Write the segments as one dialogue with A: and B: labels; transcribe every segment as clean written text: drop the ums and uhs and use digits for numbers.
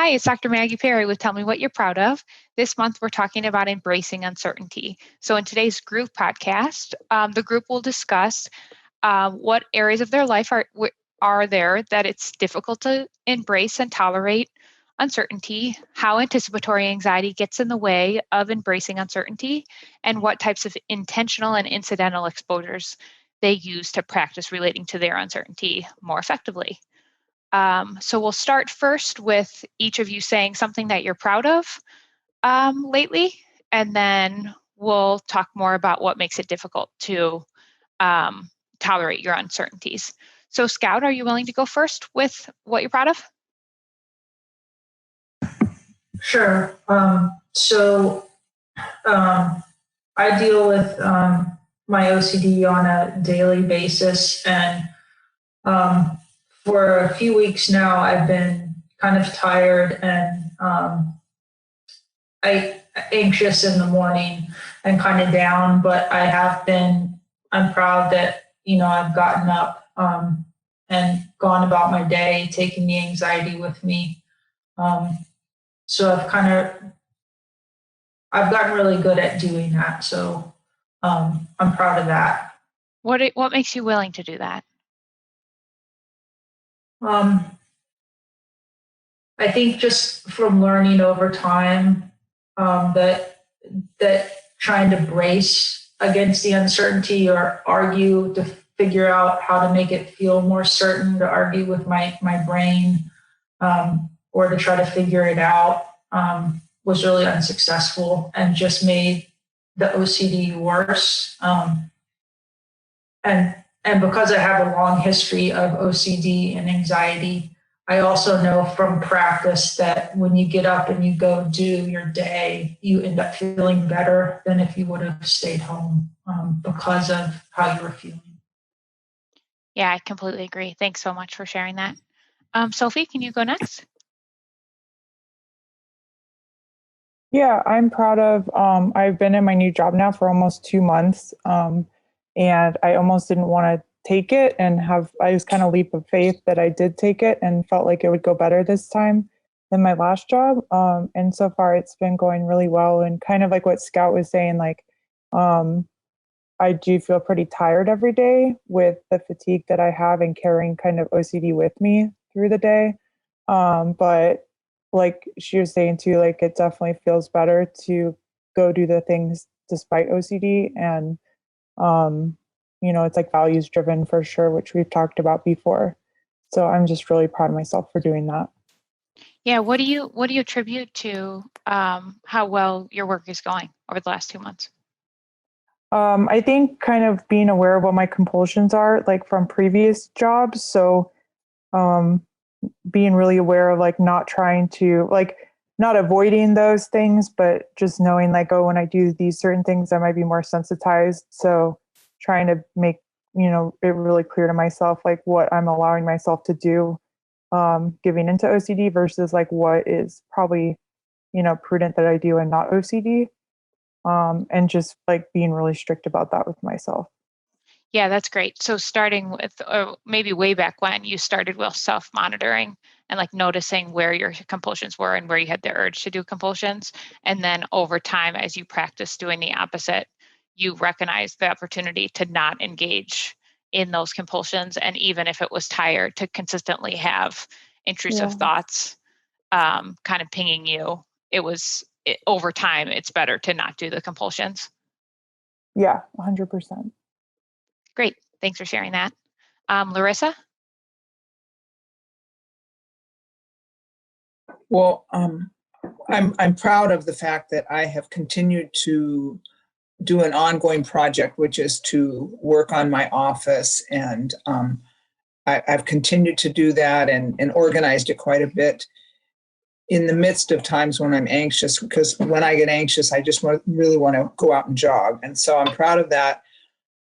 A: Hi, it's Dr. Maggie Perry with Tell Me What You're Proud of. This month, we're talking about embracing uncertainty. So in today's group podcast, the group will discuss what areas of their life are there that it's difficult to embrace and tolerate uncertainty, how anticipatory anxiety gets in the way of embracing uncertainty, and what types of intentional and incidental exposures they use to practice relating to their uncertainty more effectively. So we'll start first with each of you saying something that you're proud of lately, and then we'll talk more about what makes it difficult to tolerate your uncertainties. So Scout, are you willing to go first with what you're proud of?
B: Sure. I deal with my OCD on a daily basis, and for a few weeks now, I've been kind of tired and anxious in the morning and kind of down. But I'm proud that I've gotten up and gone about my day, taking the anxiety with me. So I've gotten really good at doing that. So I'm proud of that.
A: What makes you willing to do that?
B: I think just from learning over time that trying to brace against the uncertainty or argue to figure out how to make it feel more certain, to argue with my brain or to try to figure it out was really unsuccessful and just made the OCD worse. And because I have a long history of OCD and anxiety, I also know from practice that when you get up and you go do your day, you end up feeling better than if you would have stayed home because of how you were feeling.
A: Yeah, I completely agree. Thanks so much for sharing that. Sophie, can you go next?
C: Yeah, I'm proud of, I've been in my new job now for almost 2 months, and I almost didn't want to take it I was kind of leap of faith that I did take it and felt like it would go better this time than my last job. And so far it's been going really well, and kind of like what Scout was saying, like, I do feel pretty tired every day with the fatigue that I have and carrying kind of OCD with me through the day. But like she was saying too, like it definitely feels better to go do the things despite OCD. And, it's like values driven for sure, which we've talked about before. So I'm just really proud of myself for doing that.
A: Yeah. What do you attribute to how well your work is going over the last 2 months?
C: I think kind of being aware of what my compulsions are, like from previous jobs. So, being really aware of like not trying to not avoiding those things, but just knowing like, oh, when I do these certain things, I might be more sensitized. So trying to make, it really clear to myself, like what I'm allowing myself to do, giving into OCD versus like what is probably, prudent that I do and not OCD. And just like being really strict about that with myself.
A: Yeah, that's great. So starting with, or maybe way back when you started with self-monitoring and like noticing where your compulsions were and where you had the urge to do compulsions. And then over time, as you practice doing the opposite, you recognize the opportunity to not engage in those compulsions. And even if it was tired, to consistently have intrusive thoughts kind of pinging you, over time, it's better to not do the compulsions.
C: Yeah, 100%.
A: Great. Thanks for sharing that. Larissa?
D: Well, I'm proud of the fact that I have continued to do an ongoing project, which is to work on my office. And I've continued to do that and organized it quite a bit in the midst of times when I'm anxious, because when I get anxious, I just really want to go out and jog. And so I'm proud of that.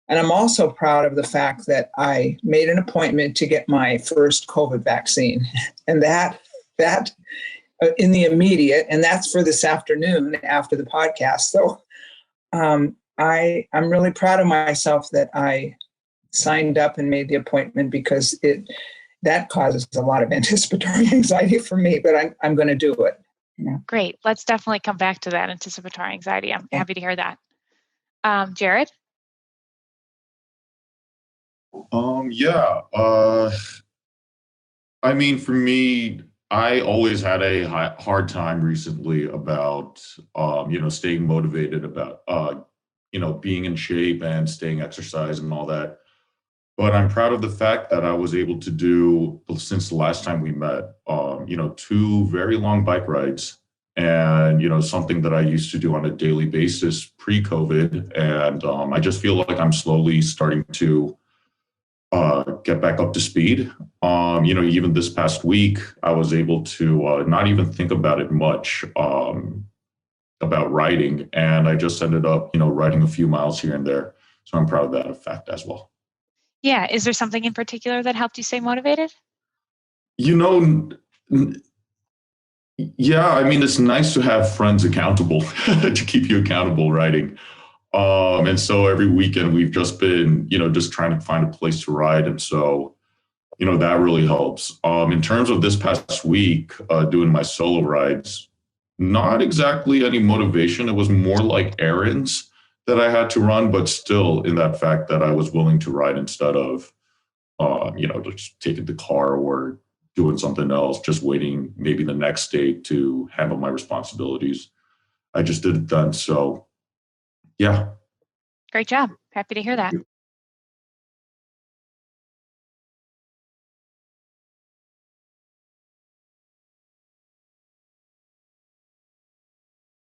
D: And I'm also proud of the fact that I made an appointment to get my first COVID vaccine. And that in the immediate, and that's for this afternoon after the podcast. So I'm really proud of myself that I signed up and made the appointment, because that causes a lot of anticipatory anxiety for me, but I'm going to do it.
A: Great. Let's definitely come back to that anticipatory anxiety. I'm happy to hear that. Jared?
E: Yeah. I mean, for me, I always had a hard time recently about, staying motivated about, being in shape and staying exercise and all that. But I'm proud of the fact that I was able to do, since the last time we met, 2 very long bike rides and, something that I used to do on a daily basis pre-COVID. And I just feel like I'm slowly starting to get back up to speed. Even this past week, I was able to not even think about it much about riding. And I just ended up, riding a few miles here and there. So I'm proud of that fact as well.
A: Yeah. Is there something in particular that helped you stay motivated?
E: Yeah, I mean, it's nice to have friends accountable to keep you accountable riding. And so every weekend we've just been, just trying to find a place to ride. And so, that really helps. In terms of this past week, doing my solo rides, not exactly any motivation. It was more like errands that I had to run, but still in that fact that I was willing to ride instead of, just taking the car or doing something else, just waiting maybe the next day to handle my responsibilities. I just did it then. So, yeah.
A: Great job. Happy to hear that.